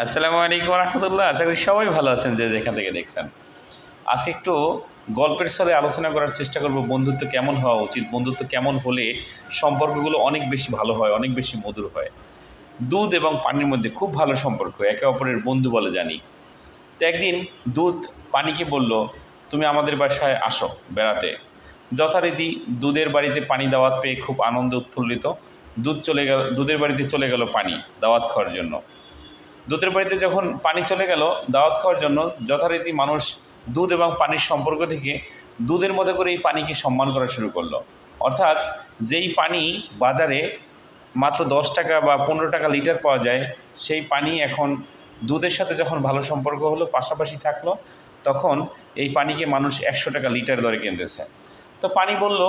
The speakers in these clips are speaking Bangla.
আসসালামু আলাইকুম রহমতুল্লাহ। আশা করি সবাই ভালো আছেন যে যেখান থেকে দেখছেন। আজকে একটু গল্পের ছলে আলোচনা করার চেষ্টা করব বন্ধুত্ব কেমন হওয়া উচিত, বন্ধুত্ব কেমন হলে সম্পর্কগুলো অনেক বেশি ভালো হয়, অনেক বেশি মধুর হয়। দুধ এবং পানির মধ্যে খুব ভালো সম্পর্ক, একে অপরের বন্ধু বলে জানি। তো একদিন দুধ পানিকে বলল, তুমি আমাদের বাসায় আসো বেড়াতে। যথারীতি দুধের বাড়িতে পানি দাওয়াত পেয়ে খুব আনন্দ উৎফুল্লিত। দুধের বাড়িতে চলে গেল পানি দাওয়াত খাওয়ার জন্য। দুধের বাড়িতে যখন পানি চলে গেল দাওয়াত খাওয়ার জন্য, যথারীতি মানুষ দুধ এবং পানির সম্পর্ক থেকে দুধের মতো করে এই পানিকে সম্মান করা শুরু করলো। অর্থাৎ যেই পানি বাজারে মাত্র 10 টাকা বা 15 টাকা লিটার পাওয়া যায়, সেই পানি এখন দুধের সাথে যখন ভালো সম্পর্ক হলো, পাশাপাশি থাকলো, তখন এই পানিকে মানুষ 100 টাকা লিটার দরে কিনতেছে। তো পানি বলল,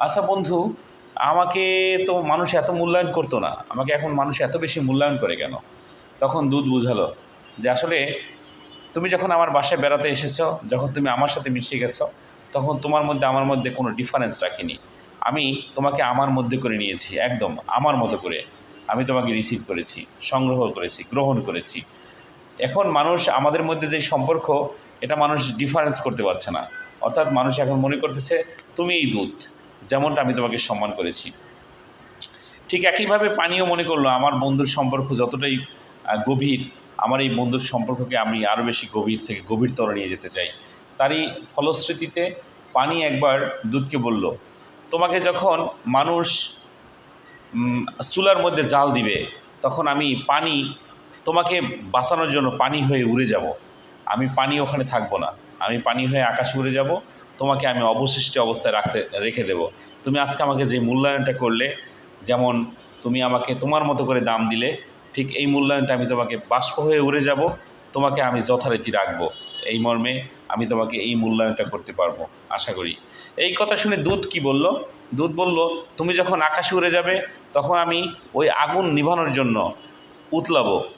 আচ্ছা বন্ধু, আমাকে তো মানুষ এত মূল্যায়ন করতো না, আমাকে এখন মানুষ এত বেশি মূল্যায়ন করে কেন? তখন দুধ বুঝালো যে আসলে তুমি যখন আমার বাসায় বেড়াতে এসেছো, যখন তুমি আমার সাথে মিশে গেছো, তখন তোমার মধ্যে আমার মধ্যে কোনো ডিফারেন্স রাখিনি। আমি তোমাকে আমার মধ্যে করে নিয়েছি, একদম আমার মতো করে। আমি তোমাকে রিসিভ করেছি, সংগ্রহ করেছি, গ্রহণ করেছি। এখন মানুষ আমাদের মধ্যে যে সম্পর্ক, এটা মানুষ ডিফারেন্স করতে পারছে না। অর্থাৎ মানুষ এখন মনে করতেছে তুমিই দুধ, যেমনটা আমি তোমাকে সম্মান করেছি। ঠিক একইভাবে পানিও মনে করলো আমার বন্ধুর সম্পর্ক যতটাই গভীর, আমার এই বন্ধুর সম্পর্ককে আমি আরও বেশি গভীর থেকে গভীরতর নিয়ে যেতে চাই। তারই ফলশ্রুতিতে পানি একবার দুধকে বলল, তোমাকে যখন মানুষ চুলার মধ্যে জাল দিবে, তখন আমি পানি তোমাকে বাঁচানোর জন্য পানি হয়ে উড়ে যাব। আমি পানি ওখানে থাকবো না, আমি পানি হয়ে আকাশে উড়ে যাব, তোমাকে আমি অবশিষ্ট অবস্থায় রেখে দেব। তুমি আজকে আমাকে যে মূল্যায়নটা করলে, যেমন তুমি আমাকে তোমার মতো করে দাম দিলে, ঠিক এই মূল্যায়নটা আমি তোমাকে বাষ্প হয়ে উড়ে যাব, তোমাকে আমি যথারীতি রাখবো। এই মর্মে আমি তোমাকে এই মূল্যায়নটা করতে পারবো, আশা করি। এই কথা শুনে দুধ কি বলল? দুধ বলল, তুমি যখন আকাশে উড়ে যাবে, তখন আমি ওই আগুন নিভানোর জন্য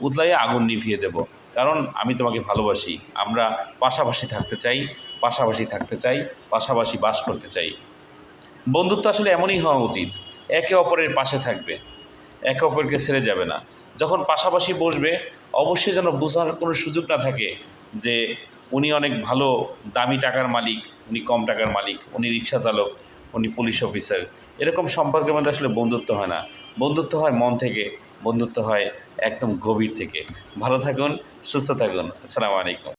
উতলাইয়ে আগুন নিভিয়ে দেব। কারণ আমি তোমাকে ভালোবাসি, আমরা পাশাপাশি থাকতে চাই, পাশাপাশি বাস করতে চাই। বন্ধুত্ব আসলে এমনই হওয়া উচিত, একে অপরের পাশে থাকবে, একে অপরকে ছেড়ে যাবে না। যখন পাশাপাশি বসবে, অবশ্যই যেন বোঝার কোনো সুযোগ না থাকে যে উনি অনেক ভালো দামি টাকার মালিক, উনি কম টাকার মালিক, উনি রিক্সা চালক, উনি পুলিশ অফিসার। এরকম সম্পর্কের মধ্যে আসলে বন্ধুত্ব হয় না। বন্ধুত্ব হয় মন থেকে, বন্ধুত্ব হয় একদম গভীর থেকে। ভালো থাকুন, সুস্থ থাকুন। আসসালামু আলাইকুম।